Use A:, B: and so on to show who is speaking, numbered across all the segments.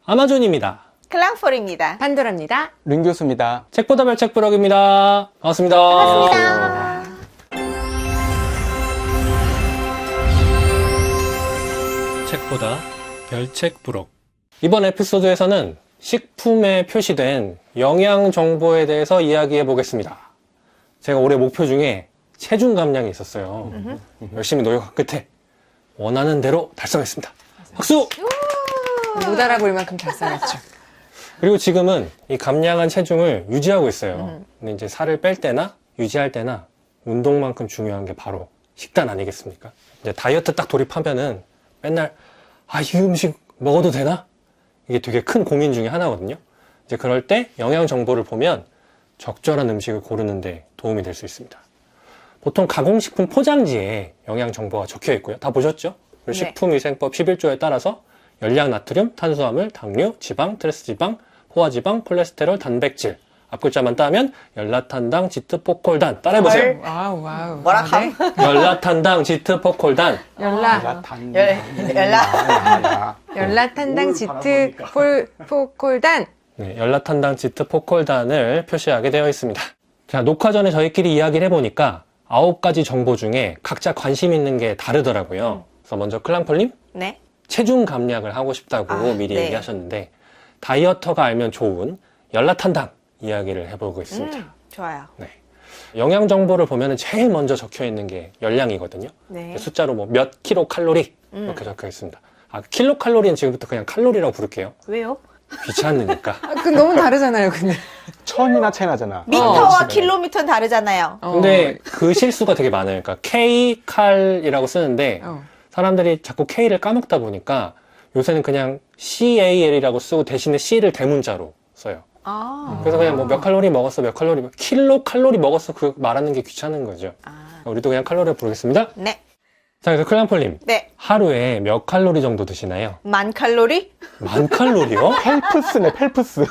A: 아마존입니다.
B: 클랑폴입니다.
C: 판도라입니다.
D: 른 교수입니다.
A: 책보다 별책 부록입니다. 반갑습니다.
B: 반갑습니다.
A: 책보다 별책 부록. 이번 에피소드에서는 식품에 표시된 영양 정보에 대해서 이야기해 보겠습니다. 제가 올해 목표 중에 체중 감량이 있었어요. 열심히 노력한 끝에 원하는 대로 달성했습니다. 박수!
C: 못 알아볼 만큼 달성했죠.
A: 그리고 지금은 이 감량한 체중을 유지하고 있어요. 근데 이제 살을 뺄 때나 유지할 때나 운동만큼 중요한 게 바로 식단 아니겠습니까? 이제 다이어트 딱 돌입하면은 맨날 이 음식 먹어도 되나? 이게 되게 큰 고민 중에 하나거든요. 이제 그럴 때 영양 정보를 보면 적절한 음식을 고르는데 도움이 될 수 있습니다. 보통 가공식품 포장지에 영양 정보가 적혀 있고요. 다 보셨죠? 그리고
B: 네.
A: 식품위생법 11조에 따라서 열량, 나트륨, 탄수화물, 당류, 지방, 트랜스지방, 포화지방, 콜레스테롤, 단백질. 앞글자만 따면 열라탄당, 지트포콜단. 따라해보세요.
C: 와우.
B: 뭐라 함?
A: 열라탄당, 지트포콜단.
C: 열라탄당 지트 포콜단.
A: 네, 열라탄당, 지트포콜단을 표시하게 되어 있습니다. 자, 녹화 전에 저희끼리 이야기를 해보니까 9가지 정보 중에 각자 관심 있는 게 다르더라고요. 그래서 먼저 클랑폴님,
B: 네.
A: 체중 감량을 하고 싶다고 미리
B: 네.
A: 얘기하셨는데 다이어터가 알면 좋은 열라탄당 이야기를 해보고 있습니다.
B: 좋아요.
A: 네. 영양 정보를 보면 제일 먼저 적혀 있는 게 열량이거든요.
B: 네.
A: 숫자로 뭐 몇 킬로 칼로리 이렇게 적혀 있습니다. 킬로 칼로리는 지금부터 그냥 칼로리라고 부를게요.
B: 왜요?
A: 귀찮으니까.
C: 그 너무 다르잖아요, 근데.
D: 천이나 체나잖아.
B: 미터와 킬로미터는 다르잖아요.
A: 근데 그 실수가 되게 많아요. 그러니까 K 칼이라고 쓰는데 사람들이 자꾸 K를 까먹다 보니까 요새는 그냥 CAL이라고 쓰고 대신에 C를 대문자로 써요. 그래서 그냥 뭐 몇 칼로리 먹었어, 몇 칼로리, 킬로 칼로리 먹었어, 그 말하는 게 귀찮은 거죠. 우리도 그냥 칼로리를 부르겠습니다.
B: 네.
A: 자, 그래서 클랑폴님.
B: 네.
A: 하루에 몇 칼로리 정도 드시나요?
B: 10,000칼로리?
A: 10,000칼로리요?
D: 펠프스네, 펠프스.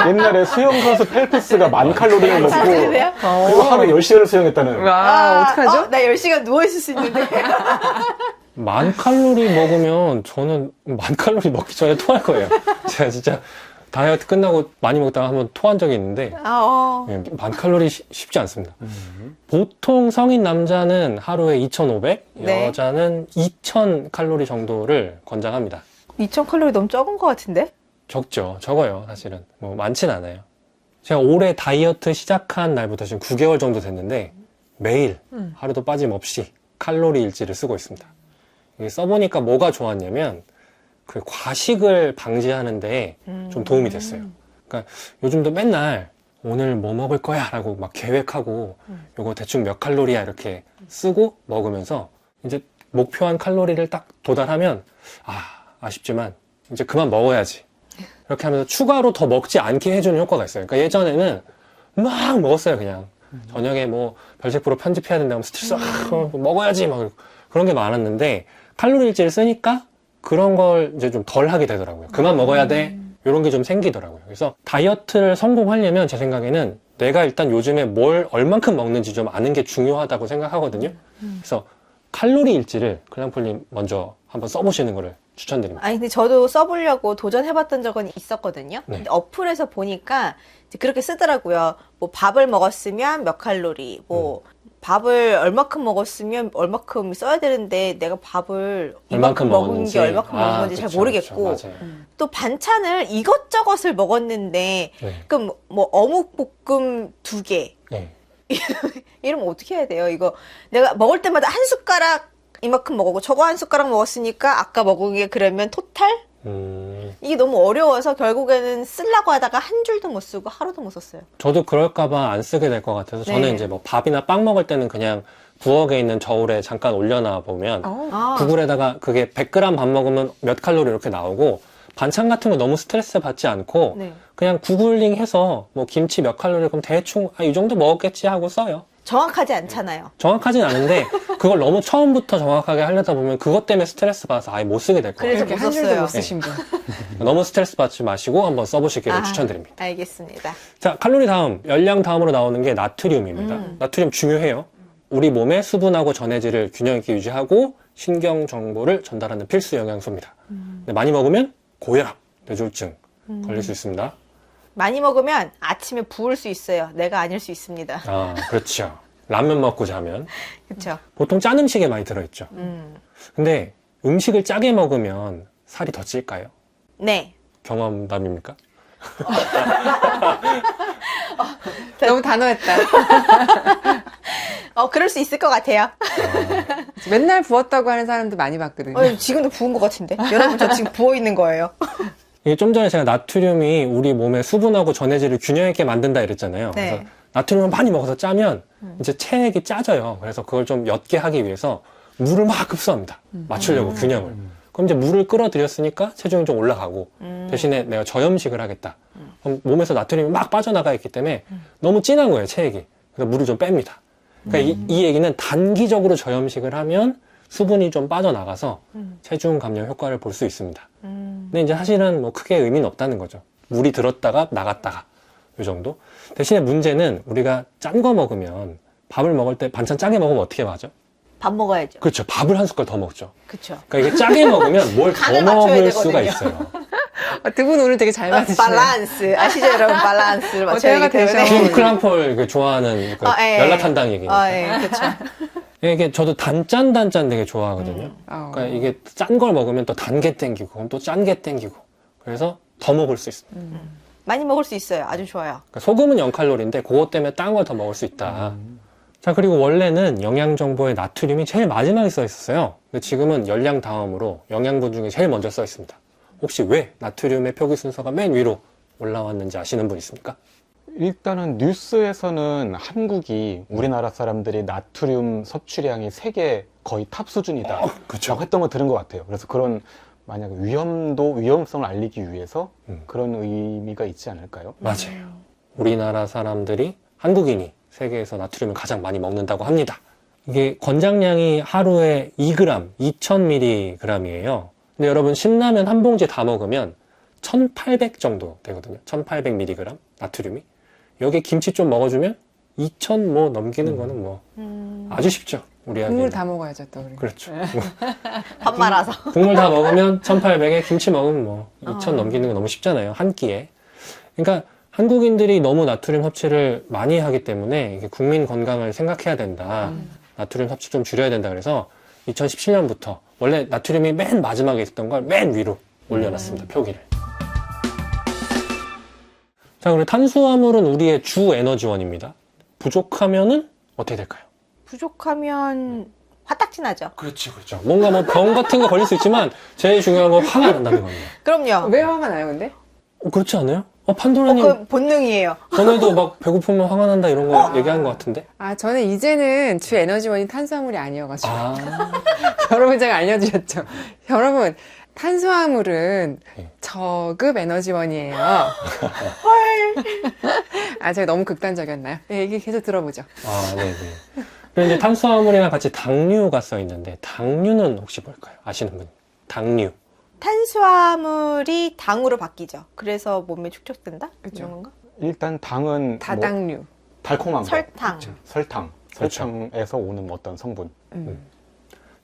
D: 옛날에 수영선수 펠프스가 10,000칼로리를 먹고
B: 사실이에요?
D: 그리고 하루 10시간을 수영했다는.
C: 와, 어떡하죠?
B: 나 10시간 누워있을 수 있는데.
A: 10,000칼로리 먹으면 저는 10,000칼로리 먹기 전에 토할 거예요. 제가 진짜 다이어트 끝나고 많이 먹다가 한번 토한 적이 있는데 10,000칼로리 쉽지 않습니다. 보통 성인 남자는 하루에 2,500,
B: 네.
A: 여자는 2,000칼로리 정도를 권장합니다.
B: 2,000칼로리 너무 적은 것 같은데?
A: 적죠. 적어요. 사실은. 뭐 많진 않아요. 제가 올해 다이어트 시작한 날부터 지금 9개월 정도 됐는데 매일 하루도 빠짐없이 칼로리 일지를 쓰고 있습니다. 이게 써보니까 뭐가 좋았냐면 그 과식을 방지하는데 좀 도움이 됐어요. 그러니까 요즘도 맨날 오늘 뭐 먹을 거야 라고 막 계획하고 요거 대충 몇 칼로리야 이렇게 쓰고 먹으면서 이제 목표한 칼로리를 딱 도달하면 아쉽지만 이제 그만 먹어야지 이렇게 하면서 추가로 더 먹지 않게 해주는 효과가 있어요. 그러니까 예전에는 막 먹었어요. 그냥 저녁에 뭐 별책부로 편집해야 된다고 스트레스 먹어야지 막 그런 게 많았는데 칼로리 일지를 쓰니까 그런 걸 이제 좀 덜 하게 되더라고요. 그만 먹어야 돼. 이런 게 좀 생기더라고요. 그래서 다이어트를 성공하려면 제 생각에는 내가 일단 요즘에 뭘 얼만큼 먹는지 좀 아는 게 중요하다고 생각하거든요. 그래서 칼로리 일지를 클랑폴님 먼저 한번 써보시는 거를 추천드립니다.
B: 아니, 근데 저도 써보려고 도전해봤던 적은 있었거든요.
A: 네.
B: 근데 어플에서 보니까 이제 그렇게 쓰더라고요. 뭐 밥을 먹었으면 몇 칼로리, 뭐 밥을 얼마큼 먹었으면 얼마큼 써야 되는데 내가 밥을 이만큼 먹은 게 얼마큼 먹은 건지 잘 모르겠고
A: 그쵸, 맞아요.
B: 또 반찬을 이것저것을 먹었는데
A: 네.
B: 그럼 뭐 어묵 볶음 2개
A: 네.
B: 이러면 어떻게 해야 돼요? 이거 내가 먹을 때마다 한 숟가락 이만큼 먹었고 저거 한 숟가락 먹었으니까 아까 먹은 게 그러면 토탈? 이게 너무 어려워서 결국에는 쓰려고 하다가 한 줄도 못 쓰고 하루도 못 썼어요.
A: 저도 그럴까봐 안 쓰게 될 것 같아서 저는
B: 네.
A: 이제 뭐 밥이나 빵 먹을 때는 그냥 부엌에 있는 저울에 잠깐 올려놔 보면 구글에다가 그게 100g 밥 먹으면 몇 칼로리 이렇게 나오고 반찬 같은 거 너무 스트레스 받지 않고
B: 네.
A: 그냥 구글링 해서 뭐 김치 몇 칼로리 그럼 대충 이 정도 먹었겠지 하고 써요.
B: 정확하지 않잖아요.
A: 정확하진 않은데 그걸 너무 처음부터 정확하게 하려다 보면 그것 때문에 스트레스 받아서 아예 못 쓰게 될 거예요.
B: 그래서
C: 이렇게
B: 못
C: 한 줄도
B: 썼어요.
C: 못 쓰신 분.
A: 너무 스트레스 받지 마시고 한번 써보시기를 추천드립니다.
B: 알겠습니다.
A: 자, 칼로리 다음, 열량 다음으로 나오는 게 나트륨입니다. 나트륨 중요해요. 우리 몸의 수분하고 전해질을 균형 있게 유지하고 신경 정보를 전달하는 필수 영양소입니다. 근데 많이 먹으면 고혈압, 뇌졸중 걸릴 수 있습니다.
B: 많이 먹으면 아침에 부을 수 있어요. 내가 아닐 수 있습니다.
A: 아, 그렇죠. 라면 먹고 자면
B: 그렇죠.
A: 보통 짠 음식에 많이 들어있죠. 근데 음식을 짜게 먹으면 살이 더 찔까요?
B: 네.
A: 경험담입니까?
C: 너무 단호했다.
B: 그럴 수 있을 것 같아요.
C: 맨날 부었다고 하는 사람도 많이 봤거든요.
B: 지금도 부은 것 같은데. 여러분, 저 지금 부어 있는 거예요.
A: 이게 좀 전에 제가 나트륨이 우리 몸의 수분하고 전해질을 균형 있게 만든다 이랬잖아요.
B: 네.
A: 그래서 나트륨을 많이 먹어서 짜면 이제 체액이 짜져요. 그래서 그걸 좀 옅게 하기 위해서 물을 막 흡수합니다. 맞추려고 균형을. 그럼 이제 물을 끌어들였으니까 체중이 좀 올라가고 대신에 내가 저염식을 하겠다. 그럼 몸에서 나트륨이 막 빠져나가 있기 때문에 너무 진한 거예요, 체액이. 그래서 물을 좀 뺍니다. 그러니까 이 얘기는 단기적으로 저염식을 하면 수분이 좀 빠져나가서 체중 감량 효과를 볼 수 있습니다. 근데 이제 사실은 뭐 크게 의미는 없다는 거죠. 물이 들었다가 나갔다가 이 정도. 대신에 문제는 우리가 짠 거 먹으면 밥을 먹을 때 반찬 짜게 먹으면 어떻게 맞아?
B: 밥 먹어야죠.
A: 그렇죠. 밥을 한 숟갈 더 먹죠.
B: 그렇죠.
A: 그러니까 이게 짜게 먹으면 뭘 더
B: 간을 맞춰야
A: 먹을 수가
B: 되거든요.
A: 있어요.
C: 두 분 오늘 되게 잘 맞으시네요.
B: 밸런스. 아시죠, 여러분? 밸런스를 맞춰야
C: 대화가
B: 되기 때문에.
C: 되죠.
A: 지금 클랑폴 좋아하는 그
B: 예.
A: 열라탄당 얘기니까.
B: 예, 그렇죠.
A: 이게 저도 단짠 되게 좋아하거든요. 그러니까 이게 짠 걸 먹으면 또 단 게 땡기고, 그럼 또 짠 게 땡기고. 그래서 더 먹을 수 있습니다.
B: 많이 먹을 수 있어요. 아주 좋아요.
A: 그러니까 소금은 0칼로리인데 그것 때문에 딴 걸 더 먹을 수 있다. 자, 그리고 원래는 영양 정보에 나트륨이 제일 마지막에 써 있었어요. 근데 지금은 열량 다음으로 영양분 중에 제일 먼저 써 있습니다. 혹시 왜 나트륨의 표기 순서가 맨 위로 올라왔는지 아시는 분 있습니까?
D: 일단은 뉴스에서는 한국이 우리나라 사람들이 나트륨 섭취량이 세계 거의 탑 수준이다.
A: 그쵸.
D: 라고 했던 거 들은 것 같아요. 그래서 그런 만약 위험성을 알리기 위해서 그런 의미가 있지 않을까요?
A: 맞아요. 우리나라 사람들이, 한국인이 세계에서 나트륨을 가장 많이 먹는다고 합니다. 이게 권장량이 하루에 2g, 2000mg이에요. 근데 여러분 신라면 한 봉지 다 먹으면 1800 정도 되거든요. 1800mg 나트륨이. 여기에 김치 좀 먹어주면 2000 뭐 넘기는 거는 뭐 아주 쉽죠. 우리에게.
C: 국물 다 먹어야죠, 또 우리.
A: 그렇죠.
B: 밥 말아서.
A: 국물 다 먹으면 1800에 김치 먹으면 뭐 2000 넘기는 거 너무 쉽잖아요. 한 끼에. 그러니까 한국인들이 너무 나트륨 섭취를 많이 하기 때문에 이게 국민 건강을 생각해야 된다. 나트륨 섭취 좀 줄여야 된다. 그래서 2017년부터 원래 나트륨이 맨 마지막에 있었던 걸 맨 위로 올려놨습니다. 표기를. 자, 그리고 탄수화물은 우리의 주 에너지원입니다. 부족하면은 어떻게 될까요?
B: 부족하면 화딱지 나죠.
A: 그렇죠. 뭔가 뭐 병 같은 거 걸릴 수 있지만 제일 중요한 건 화가 난다는 겁니다.
B: 그럼요.
C: 왜 화가 나요, 근데?
A: 그렇지 않아요? 판도라님
B: 그 본능이에요.
A: 전에도 막 배고프면 화가 난다 이런 거 얘기한 것 같은데?
C: 저는 이제는 주 에너지원이 탄수화물이 아니어가지고.
A: 아,
C: 여러분 제가 알려드렸죠. 여러분, 탄수화물은
A: 네.
C: 저급 에너지원이에요. 제가 너무 극단적이었나요? 네, 얘기 계속 들어보죠.
A: 네네. 그리고 이제 탄수화물이랑 같이 당류가 써 있는데 당류는 혹시 뭘까요? 아시는 분? 당류.
B: 탄수화물이 당으로 바뀌죠. 그래서 몸에 축적된다?
C: 그쵸.
B: 이런 건가?
D: 일단 당은
C: 다당류.
D: 뭐 달콤한 거.
B: 설탕.
D: 설탕에서 오는 어떤 성분.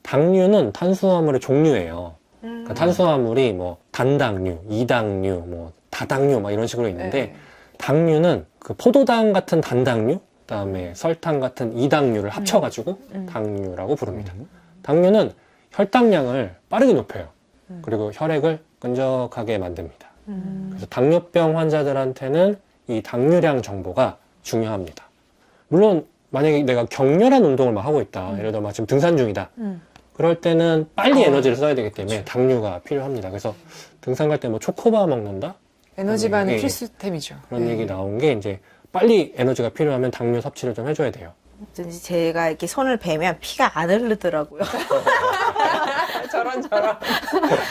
A: 당류는 탄수화물의 종류예요. 그러니까 탄수화물이 뭐 단당류, 이당류, 뭐 다당류 막 이런 식으로 있는데
C: 네.
A: 당류는 그 포도당 같은 단당류, 그다음에 설탕 같은 이당류를 합쳐가지고 당류라고 부릅니다. 당류는 혈당량을 빠르게 높여요. 그리고 혈액을 끈적하게 만듭니다. 그래서 당뇨병 환자들한테는 이 당류량 정보가 중요합니다. 물론 만약에 내가 격렬한 운동을 막 하고 있다. 예를 들어 막 지금 등산 중이다. 그럴 때는 빨리 에너지를 써야 되기 때문에 당류가 필요합니다. 그래서 등산 갈 때 뭐 초코바 먹는다?
C: 에너지바는
A: 네.
C: 필수템이죠.
A: 그런
C: 네.
A: 얘기 나온 게 이제 빨리 에너지가 필요하면 당류 섭취를 좀 해줘야 돼요.
B: 어쩐지 제가 이렇게 손을 베면 피가 안 흐르더라고요.
C: 저런.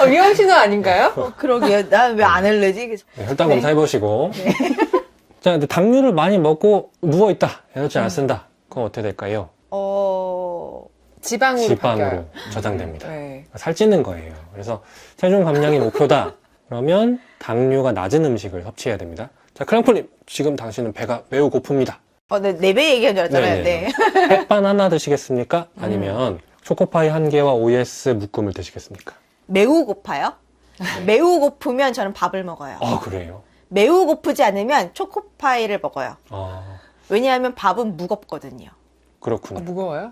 C: 위험신호 아닌가요?
B: 그러게요. 난 왜 안 흐르지?
A: 네, 혈당 검사 해보시고. 자, 근데 당류를 많이 먹고 누워있다. 에너지 안 쓴다. 그건 어떻게 될까요?
C: 지방으로
A: 지방으로
C: 바뀌어요.
A: 저장됩니다.
C: 네.
A: 살찌는 거예요. 그래서 체중 감량이 목표다. 그러면 당류가 낮은 음식을 섭취해야 됩니다. 자, 클랑폴님, 지금 당신은 배가 매우 고픕니다.
B: 네, 4배 얘기한 줄 알았잖아요.
A: 네네.
B: 네.
A: 햇반 하나 드시겠습니까? 아니면 초코파이 한 개와 OS 묶음을 드시겠습니까?
B: 매우 고파요? 매우 고프면 저는 밥을 먹어요.
A: 아, 그래요?
B: 매우 고프지 않으면 초코파이를 먹어요.
A: 아,
B: 왜냐하면 밥은 무겁거든요.
A: 그렇군요.
C: 무거워요?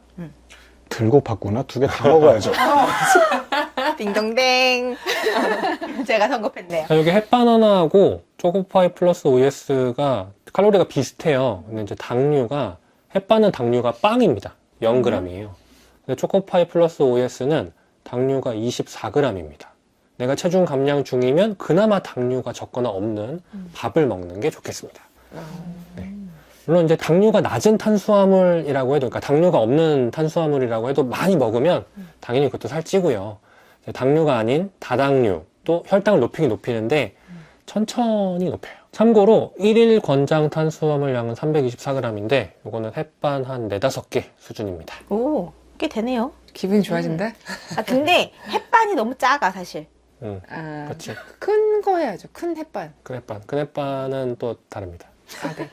D: 들고 받거나 두 개 다 먹어야죠.
B: 딩동댕. 제가 성급했네요.
A: 자, 여기 햇바나나하고 초코파이 플러스 OS가 칼로리가 비슷해요. 근데 이제 당류가, 햇바는 당류가 빵입니다. 0g이에요. 근데 초코파이 플러스 OS는 당류가 24g입니다. 내가 체중 감량 중이면 그나마 당류가 적거나 없는 밥을 먹는 게 좋겠습니다. 네. 물론 이제 당류가 낮은 탄수화물이라고 해도, 그러니까 당류가 없는 탄수화물이라고 해도 많이 먹으면 당연히 그것도 살찌고요. 당류가 아닌 다당류, 또 혈당을 높이는데 천천히 높여요. 참고로 1일 권장 탄수화물량은 324g인데 이거는 햇반 한 4, 5개 수준입니다.
B: 오, 꽤 되네요.
C: 기분이 좋아진다?
B: 아, 근데 햇반이 너무 작아, 사실.
C: 아,
A: 그렇지.
C: 큰 거 해야죠. 큰 햇반.
A: 큰 햇반. 큰 햇반은 또 다릅니다.
C: 아, 네.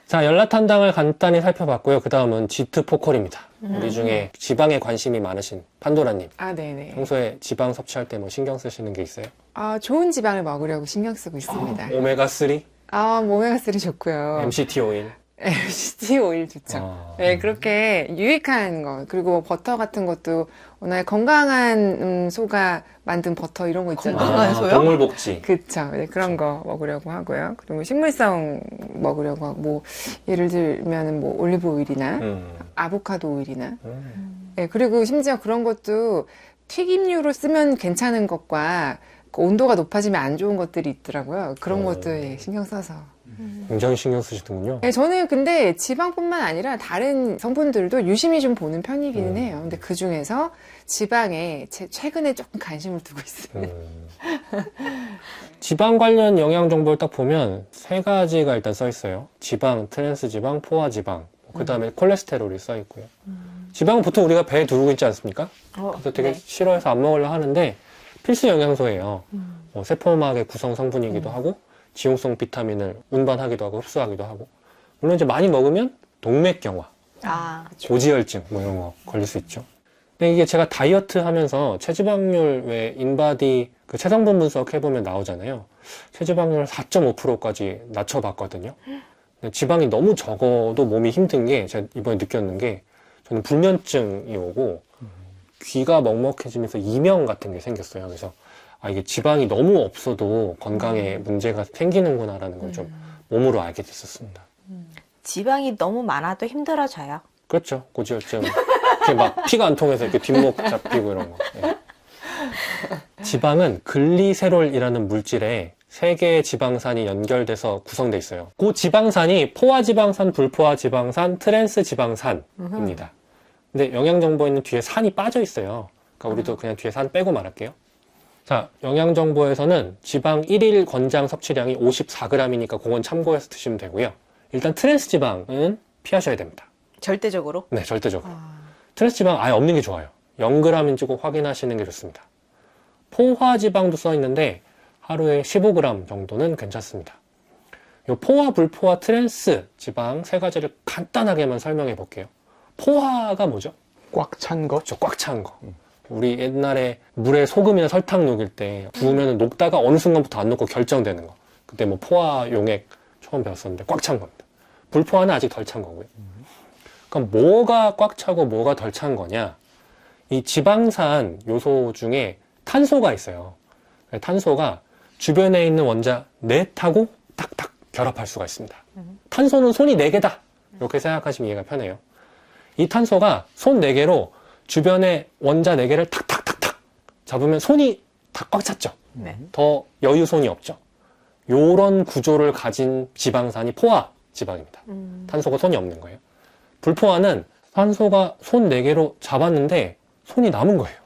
A: 자, 열라탄당을 간단히 살펴봤고요. 그 다음은 지트포컬입니다. 우리 중에 지방에 관심이 많으신 판도라님.
C: 아, 네네.
A: 평소에 지방 섭취할 때 뭐 신경 쓰시는 게 있어요?
C: 아, 좋은 지방을 먹으려고 신경 쓰고 있습니다.
A: 오메가3,
C: 아, 오메가3 좋고요.
A: MCT 오일.
C: MCT 오일 좋죠.
A: 아,
C: 네, 그렇게 유익한 거. 그리고 뭐 버터 같은 것도 워낙에 건강한 소가 만든 버터 이런 거 있잖아요.
B: 건강한 소요?
A: 동물복지.
C: 그쵸. 네, 그런 거 먹으려고 하고요. 그리고 식물성 먹으려고 하고, 뭐, 예를 들면 뭐 올리브 오일이나 아보카도 오일이나. 네, 그리고 심지어 그런 것도 튀김류로 쓰면 괜찮은 것과 그 온도가 높아지면 안 좋은 것들이 있더라고요. 그런 것도 예, 신경 써서.
A: 굉장히 신경 쓰시는군요.
C: 네, 저는 근데 지방뿐만 아니라 다른 성분들도 유심히 좀 보는 편이기는 해요. 근데 그 중에서 지방에 최근에 조금 관심을 두고 있어요.
A: 지방 관련 영양 정보를 딱 보면 3가지가 일단 써 있어요. 지방, 트랜스 지방, 포화 지방. 그 다음에 콜레스테롤이 써 있고요. 지방은 보통 우리가 배에 두르고 있지 않습니까? 그래서 되게
B: 네.
A: 싫어해서 안 먹으려 하는데 필수 영양소예요. 세포막의 구성 성분이기도 하고 지용성 비타민을 운반하기도 하고 흡수하기도 하고, 물론 이제 많이 먹으면 동맥경화,
B: 아,
A: 고지혈증 뭐 이런 거 걸릴 수 있죠. 근데 이게 제가 다이어트 하면서 체지방률 왜 인바디 그 체성분 분석 해보면 나오잖아요. 체지방률 4.5%까지 낮춰봤거든요. 근데 지방이 너무 적어도 몸이 힘든 게 제가 이번에 느꼈는 게, 저는 불면증이 오고 귀가 먹먹해지면서 이명 같은 게 생겼어요. 그래서 아, 이게 지방이 너무 없어도 건강에 문제가 생기는구나라는 걸 좀 몸으로 알게 됐었습니다.
B: 지방이 너무 많아도 힘들어져요.
A: 그렇죠. 고지혈증. 이렇게 막 피가 안 통해서 이렇게 뒷목 잡히고 이런 거. 예. 지방은 글리세롤이라는 물질에 3개의 지방산이 연결돼서 구성돼 있어요. 그 지방산이 포화지방산, 불포화지방산, 트랜스지방산입니다. 근데 영양정보에는 뒤에 산이 빠져 있어요. 그러니까 우리도 그냥 뒤에 산 빼고 말할게요. 자, 영양정보에서는 지방 1일 권장 섭취량이 54g이니까 그건 참고해서 드시면 되고요. 일단 트랜스지방은 피하셔야 됩니다.
B: 절대적으로.
A: 네, 절대적으로. 트랜스지방 아예 없는 게 좋아요. 0g인지 꼭 확인하시는 게 좋습니다. 포화지방도 써 있는데 하루에 15g 정도는 괜찮습니다. 이 포화, 불포화, 트랜스 지방 3가지를 간단하게만 설명해 볼게요. 포화가 뭐죠?
D: 꽉 찬 거?
A: 그렇죠, 꽉 찬 거. 우리 옛날에 물에 소금이나 설탕 녹일 때 부으면 녹다가 어느 순간부터 안 녹고 결정되는 거. 그때 뭐 포화 용액 처음 배웠었는데 꽉 찬 겁니다. 불포화는 아직 덜 찬 거고요. 그럼 뭐가 꽉 차고 뭐가 덜 찬 거냐? 이 지방산 요소 중에 탄소가 있어요. 탄소가 주변에 있는 원자 넷하고 탁탁 결합할 수가 있습니다. 탄소는 손이 4개다. 이렇게 생각하시면 이해가 편해요. 이 탄소가 손 4개로 주변에 원자 4개를 탁탁탁탁 잡으면 손이 다 꽉 찼죠.
B: 네.
A: 더 여유손이 없죠. 요런 구조를 가진 지방산이 포화 지방입니다. 탄소가 손이 없는 거예요. 불포화는 탄소가 손 4개로 잡았는데 손이 남은 거예요.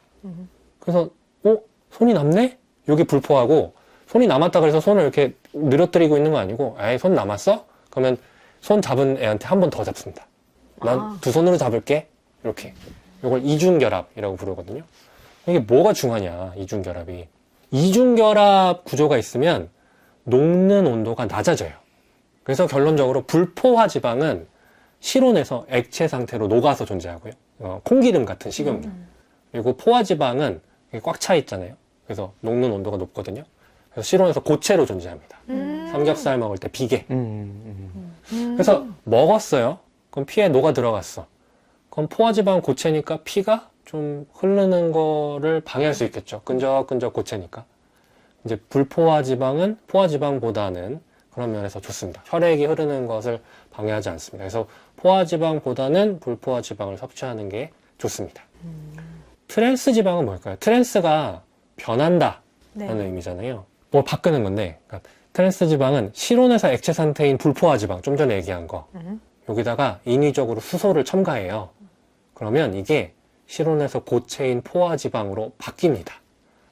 A: 그래서 손이 남네? 이게 불포화고, 손이 남았다 그래서 손을 이렇게 늘어뜨리고 있는 거 아니고, 에이, 손 남았어? 그러면 손 잡은 애한테 한 번 더 잡습니다. 난 2손으로 잡을게. 이렇게. 이걸 이중결합이라고 부르거든요. 이게 뭐가 중요하냐, 이중결합이. 이중결합 구조가 있으면 녹는 온도가 낮아져요. 그래서 결론적으로 불포화 지방은 실온에서 액체 상태로 녹아서 존재하고요. 콩기름 같은 식용유. 그리고 포화지방은 꽉 차 있잖아요. 그래서 녹는 온도가 높거든요. 그래서 실온에서 고체로 존재합니다. 삼겹살 먹을 때 비계. 그래서 먹었어요. 그럼 피에 녹아 들어갔어. 그럼 포화지방은 고체니까 피가 좀 흐르는 거를 방해할 수 있겠죠. 끈적끈적 고체니까. 이제 불포화지방은 포화지방보다는 그런 면에서 좋습니다. 혈액이 흐르는 것을 방해하지 않습니다. 그래서 포화지방보다는 불포화지방을 섭취하는 게 좋습니다. 트랜스 지방은 뭘까요? 트랜스가 변한다 라는 의미잖아요. 뭘 바꾸는 건데, 그러니까 트랜스 지방은 실온에서 액체 상태인 불포화 지방, 좀 전에 얘기한 거, 여기다가 인위적으로 수소를 첨가해요. 그러면 이게 실온에서 고체인 포화 지방으로 바뀝니다.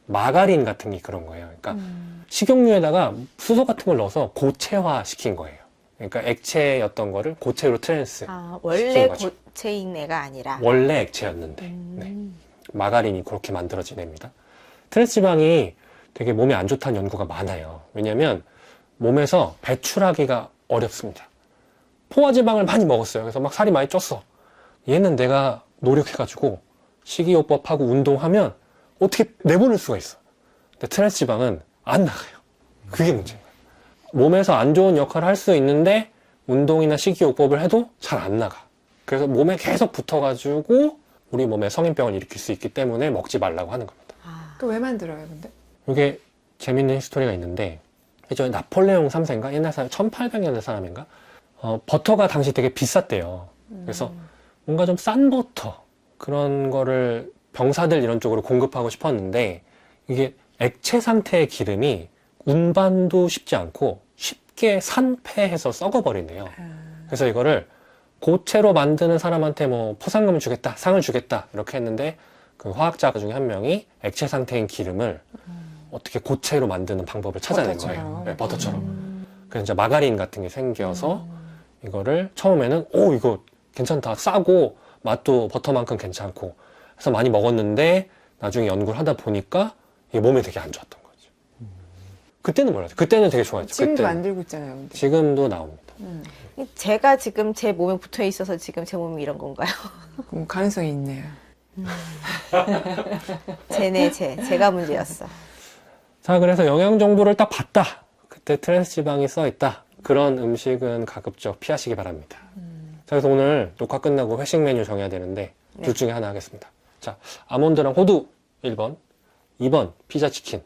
A: 마가린 같은 게 그런 거예요. 그러니까 식용유에다가 수소 같은 걸 넣어서 고체화 시킨 거예요. 그러니까 액체였던 거를 고체로 트랜스
B: 원래
A: 시킨 거죠.
B: 고체인 애가 아니라.
A: 원래 액체였는데 네. 마가린이 그렇게 만들어진 애입니다. 트랜스 지방이 되게 몸에 안 좋다는 연구가 많아요. 왜냐면 몸에서 배출하기가 어렵습니다. 포화지방을 많이 먹었어요. 그래서 막 살이 많이 쪘어. 얘는 내가 노력해가지고 식이요법하고 운동하면 어떻게 내보낼 수가 있어. 근데 트랜스 지방은 안 나가요. 그게 문제예요. 몸에서 안 좋은 역할을 할 수 있는데 운동이나 식이요법을 해도 잘 안 나가. 그래서 몸에 계속 붙어가지고 우리 몸에 성인병을 일으킬 수 있기 때문에 먹지 말라고 하는 겁니다.
C: 그 왜 만들어요, 근데?
A: 이게 재밌는 히스토리가 있는데 예전에 나폴레옹 3세인가? 옛날 사람 1800년대 사람인가? 버터가 당시 되게 비쌌대요. 그래서 뭔가 좀 싼 버터 그런 거를 병사들 이런 쪽으로 공급하고 싶었는데 이게 액체 상태의 기름이 운반도 쉽지 않고 쉽게 산패해서 썩어버린대요. 그래서 이거를 고체로 만드는 사람한테 뭐 포상금을 주겠다, 상을 주겠다 이렇게 했는데 그 화학자 중에 한 명이 액체 상태인 기름을 어떻게 고체로 만드는 방법을 찾아낸 거예요. 네, 버터처럼. 그래서 이제 마가린 같은 게 생겨서 이거를 처음에는 이거 괜찮다, 싸고 맛도 버터만큼 괜찮고 해서 많이 먹었는데 나중에 연구를 하다 보니까 이게 몸에 되게 안 좋았던 거죠. 그때는 몰랐죠. 그때는 되게 좋아했죠.
C: 지금도
A: 그때는.
C: 만들고 있잖아요, 근데.
A: 지금도 나옵니다.
B: 제가 지금 제 몸에 붙어 있어서 지금 제 몸이 이런 건가요?
C: 그럼 가능성이 있네요.
B: 제가 문제였어.
A: 자, 그래서 영양 정보를 딱 봤다. 그때 트랜스 지방이 써 있다. 그런 음식은 가급적 피하시기 바랍니다. 자, 그래서 오늘 녹화 끝나고 회식 메뉴 정해야 되는데 둘 중에 하나 하겠습니다. 자, 아몬드랑 호두 1번, 2번 피자 치킨.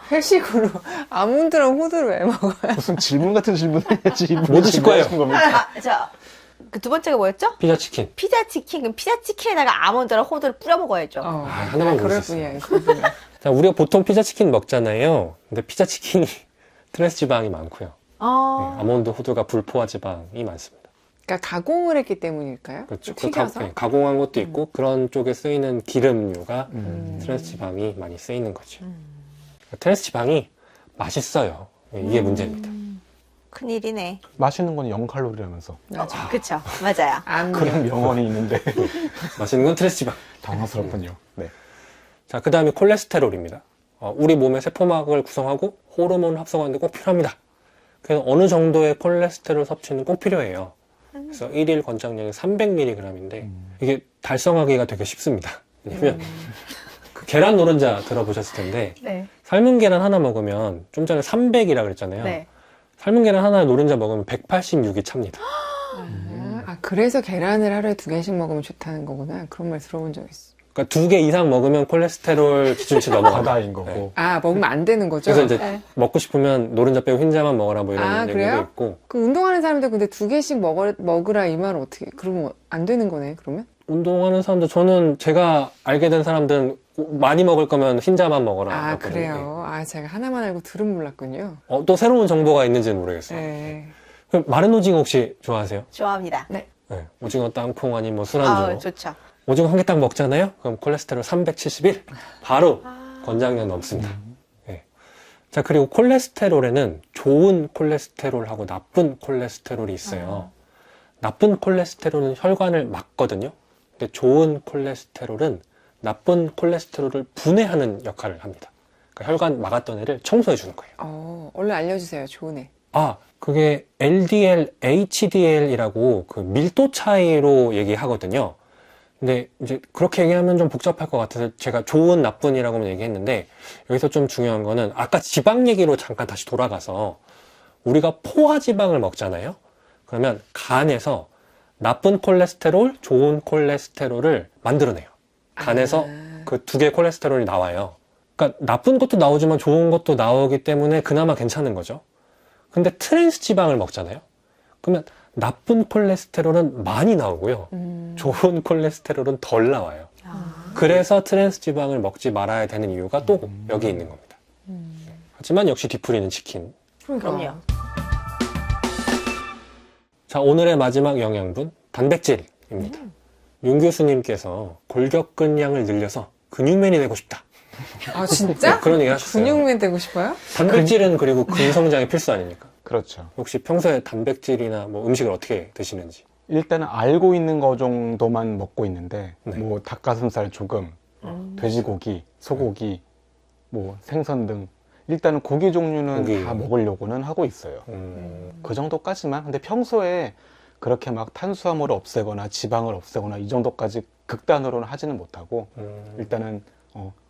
C: 회식으로 아몬드랑 호두를 왜 먹어요?
D: 무슨 질문 같은 질문을 해야지.
A: 뭐 드실 거예요?
D: 겁니까?
B: 그 두 번째가 뭐였죠?
A: 피자 치킨.
B: 피자 치킨. 그럼 피자 치킨에다가 아몬드랑 호두를 뿌려 먹어야죠.
A: 하나만
C: 그럴
A: 먹을 수 있어요.
C: 뿐이야, 그럴 뿐이야.
A: 자, 우리가 보통 피자 치킨 먹잖아요. 근데 피자 치킨이 트랜스 지방이 많고요. 네, 아몬드, 호두가 불포화 지방이 많습니다.
C: 그러니까 가공을 했기 때문일까요?
A: 그렇죠.
C: 튀겨서?
A: 가공한 것도 있고 그런 쪽에 쓰이는 기름류가 트랜스 지방이 많이 쓰이는 거죠. 트랜스 지방이 맛있어요. 이게 문제입니다.
B: 큰일이네.
D: 맛있는 건 0칼로리라면서.
C: 맞아.
B: 그쵸. 맞아요.
C: 안
D: 그런 명언이 있는데
A: 맛있는 건 트랜스 지방.
D: 당황스럽군요. 네.
A: 자, 그 다음에 콜레스테롤입니다. 우리 몸의 세포막을 구성하고 호르몬 합성하는 데 꼭 필요합니다. 그래서 어느 정도의 콜레스테롤 섭취는 꼭 필요해요. 그래서 1일 권장량이 300mg인데 이게 달성하기가 되게 쉽습니다. 왜냐면 그 계란 노른자 들어보셨을 텐데
B: 네.
A: 삶은 계란 하나 먹으면 좀 전에 300이라 그랬잖아요.
B: 네.
A: 삶은 계란 하나에 노른자 먹으면 186이 찹니다.
C: 그래서 계란을 하루에 2개씩 먹으면 좋다는 거구나. 그런 말 들어본 적 있어.
A: 그러니까 2개 이상 먹으면 콜레스테롤 기준치 넘어가다.
D: 바다인 거고.
C: 먹으면 안 되는 거죠?
A: 그래서 이제 먹고 싶으면 노른자 빼고 흰자만 먹어라 뭐 이런 얘기도
C: 그래요?
A: 있고.
C: 그 운동하는 사람들 근데 2개씩 먹으라 이 말은 어떻게, 그러면 안 되는 거네, 그러면?
A: 운동하는 사람들, 저는 제가 알게 된 사람들은 많이 먹을 거면 흰자만 먹어라. 그랬거든요.
C: 그래요. 제가 하나만 알고 둘은 몰랐군요.
A: 또 새로운 정보가 있는지는 모르겠어요.
C: 네.
A: 그럼 마른 오징어 혹시 좋아하세요?
B: 좋아합니다.
A: 네. 오징어 땅콩 아니면 뭐 술안주로.
B: 좋죠.
A: 오징어 한 개 딱 먹잖아요? 그럼 콜레스테롤 371. 바로 권장량 넘습니다. 네. 자, 그리고 콜레스테롤에는 좋은 콜레스테롤하고 나쁜 콜레스테롤이 있어요. 나쁜 콜레스테롤은 혈관을 막거든요. 근데 좋은 콜레스테롤은 나쁜 콜레스테롤을 분해하는 역할을 합니다. 그러니까 혈관 막았던 애를 청소해 주는 거예요.
C: 얼른 알려주세요. 좋으네.
A: 그게 LDL, HDL이라고 그 밀도 차이로 얘기하거든요. 근데 이제 그렇게 얘기하면 좀 복잡할 것 같아서 제가 좋은, 나쁜이라고만 얘기했는데 여기서 좀 중요한 거는 아까 지방 얘기로 잠깐 다시 돌아가서 우리가 포화지방을 먹잖아요. 그러면 간에서 나쁜 콜레스테롤, 좋은 콜레스테롤을 만들어내요. 간에서 그 두 개의 콜레스테롤이 나와요. 그러니까 나쁜 것도 나오지만 좋은 것도 나오기 때문에 그나마 괜찮은 거죠. 근데 트랜스 지방을 먹잖아요. 그러면 나쁜 콜레스테롤은 많이 나오고요. 좋은 콜레스테롤은 덜 나와요. 그래서 트랜스 지방을 먹지 말아야 되는 이유가 또 여기 있는 겁니다. 하지만 역시 뒤풀이는 치킨.
B: 그럼요.
A: 자, 오늘의 마지막 영양분, 단백질입니다. 윤 교수님께서 골격근량을 늘려서 근육맨이 되고 싶다.
C: 아, 진짜?
A: 그런 얘기 하셨어요.
C: 근육맨 되고 싶어요?
A: 단백질은 그리고 근성장에 필수 아닙니까?
D: 그렇죠.
A: 혹시 평소에 단백질이나 뭐 음식을 어떻게 드시는지?
D: 일단은 알고 있는 거 정도만 먹고 있는데
A: 네.
D: 뭐 닭가슴살 조금, 돼지고기, 소고기, 뭐 생선 등 일단은 고기 종류는
A: 고기.
D: 다 먹으려고는 하고 있어요. 그 정도까지만. 근데 평소에 그렇게 막 탄수화물을 없애거나 지방을 없애거나 이 정도까지 극단으로는 하지는 못하고 일단은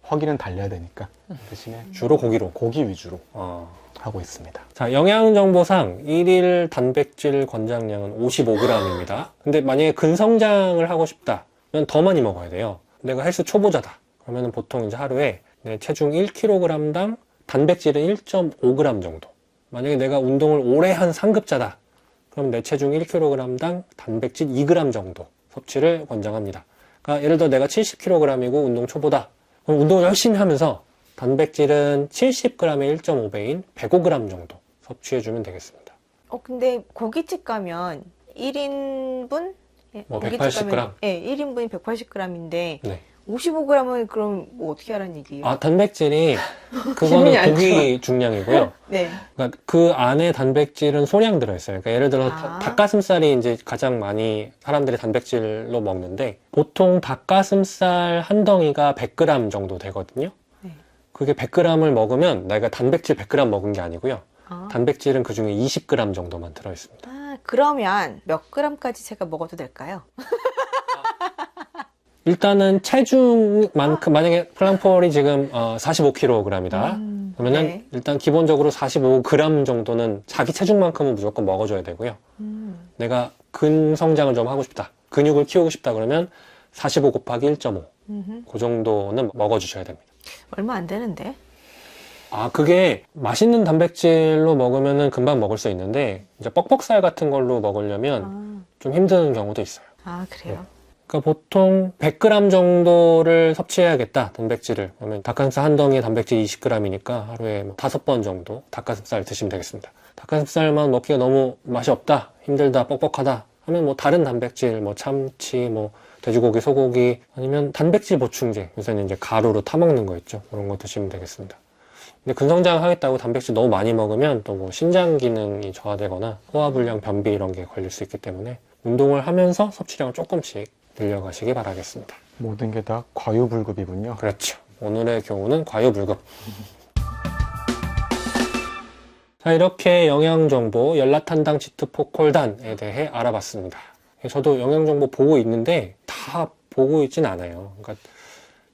D: 허기는 달려야 되니까 대신에
A: 주로 고기로.
D: 고기 위주로
A: 어.
D: 하고 있습니다.
A: 자, 영양정보상 1일 단백질 권장량은 55g입니다. 근데 만약에 근성장을 하고 싶다면 더 많이 먹어야 돼요. 내가 헬스 초보자다. 그러면 보통 이제 하루에 내 체중 1kg당 단백질은 1.5g 정도. 만약에 내가 운동을 오래 한 상급자다. 그럼 내 체중 1kg당 단백질 2g 정도 섭취를 권장합니다. 그러니까 예를 들어 내가 70kg이고 운동 초보다. 그럼 운동을 열심히 하면서 단백질은 70g의 1.5배인 105g 정도 섭취해주면 되겠습니다.
B: 근데 고깃집 가면 1인분?
A: 뭐 180g?
B: 네, 1인분이 180g인데
A: 네.
B: 55g은 그럼 뭐 어떻게 하라는 얘기예요?
A: 아, 단백질이
C: 기분이
A: 그거는
C: 안
A: 고기 중량이고요.
B: 네.
A: 그러니까 그 안에 단백질은 소량 들어있어요. 그러니까 예를 들어
B: 아.
A: 닭가슴살이 이제 가장 많이 사람들이 단백질로 먹는데 보통 닭가슴살 한 덩이가 100g 정도 되거든요.
B: 네.
A: 그게 100g을 먹으면 내가 단백질 100g 먹은 게 아니고요.
B: 아.
A: 단백질은 그 중에 20g 정도만 들어있습니다.
B: 그러면 몇 g까지 제가 먹어도 될까요?
A: 일단은 체중만큼 만약에 플랑폴이 지금 45kg이다. 그러면은
B: 네.
A: 일단 기본적으로 45g 정도는 자기 체중만큼은 무조건 먹어줘야 되고요. 내가 근성장을 좀 하고 싶다. 근육을 키우고 싶다 그러면 45 곱하기 1.5. 그 정도는 먹어주셔야 됩니다.
B: 얼마 안 되는데.
A: 아, 그게 맛있는 단백질로 먹으면은 금방 먹을 수 있는데 이제 뻑뻑살 같은 걸로 먹으려면 좀 힘든 경우도 있어요.
B: 아, 그래요?
A: 그러니까 보통 100g 정도를 섭취해야겠다, 단백질을. 그러면 닭가슴살 한 덩이에 단백질 20g이니까 하루에 뭐 5번 정도 닭가슴살 드시면 되겠습니다. 닭가슴살만 먹기가 너무 맛이 없다, 힘들다, 뻑뻑하다 하면 뭐 다른 단백질, 뭐 참치, 뭐 돼지고기, 소고기 아니면 단백질 보충제, 요새는 이제 가루로 타먹는 거 있죠. 그런 거 드시면 되겠습니다. 근데 근성장 하겠다고 단백질 너무 많이 먹으면 또 뭐 신장 기능이 저하되거나 소화불량, 변비 이런 게 걸릴 수 있기 때문에 운동을 하면서 섭취량을 조금씩 늘려가시기 바라겠습니다.
D: 모든 게 다 과유불급이군요.
A: 그렇죠. 오늘의 교훈은 과유불급. 자, 이렇게 영양정보 열라탄당 지트포콜단에 대해 알아봤습니다. 저도 영양정보 보고 있는데 다 보고 있진 않아요. 그러니까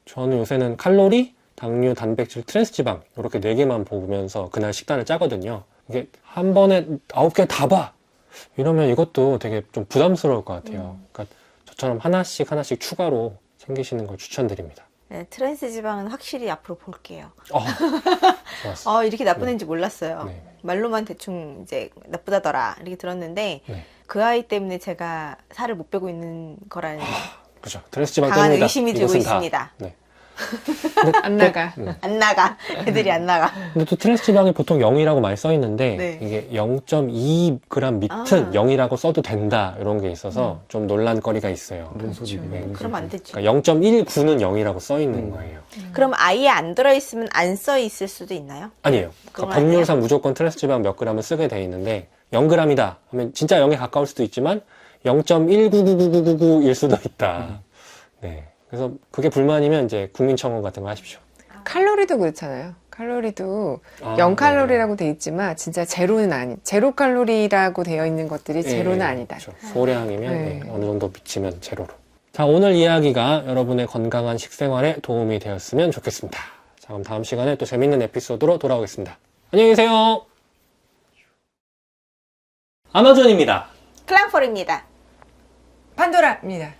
A: 저는 요새는 칼로리, 당류, 단백질, 트랜스지방 이렇게 4개만 보면서 그날 식단을 짜거든요. 이게 한 번에 9개 다 봐! 이러면 이것도 되게 좀 부담스러울 것 같아요. 그러니까 저처럼 하나씩 추가로 챙기시는 걸 추천드립니다.
B: 네, 트랜스 지방은 확실히 앞으로 볼게요.
A: 좋았어.
B: 이렇게 나쁜 애인지 몰랐어요.
A: 네.
B: 말로만 대충 이제 나쁘다더라 이렇게 들었는데
A: 네.
B: 그 아이 때문에 제가 살을 못 빼고 있는 거라는
A: 그죠. 트랜스지방
B: 강한
A: 때문이다.
B: 의심이 들고
A: 이것은 다.
B: 있습니다.
A: 네.
C: 안 나가.
B: 안 나가. 애들이 안 나가.
A: 근데 또 트랜스지방이 보통 0이라고 많이 써 있는데
B: 네.
A: 이게 0.2g 밑은
B: 아.
A: 0이라고 써도 된다 이런 게 있어서 좀 논란거리가 있어요.
D: 뭔 소리네.
A: 네.
B: 그럼 안 되지.
A: 그러니까 0.19는 0이라고 써 있는 거예요.
B: 그럼 아예 안 들어있으면 안 써 있을 수도 있나요?
A: 아니에요.
B: 그건
A: 그러니까 법률상 무조건 트랜스지방 몇 g을 쓰게 돼 있는데 0g이다 하면 진짜 0에 가까울 수도 있지만 0.1999999일 수도 있다. 네. 그래서 그게 불만이면 이제 국민청원 같은 거 하십시오.
C: 칼로리도 그렇잖아요. 칼로리도
A: 아,
C: 0칼로리라고 돼 있지만 진짜 제로는 제로 칼로리라고 되어 있는 것들이
A: 네.
C: 제로는
A: 네,
C: 아니다.
A: 그렇죠. 소량이면
C: 네.
A: 네, 어느 정도 미치면 제로로. 자, 오늘 이야기가 여러분의 건강한 식생활에 도움이 되었으면 좋겠습니다. 자, 그럼 다음 시간에 또 재밌는 에피소드로 돌아오겠습니다. 안녕히 계세요. 아마존입니다.
B: 클랑폴입니다.
C: 판도라입니다.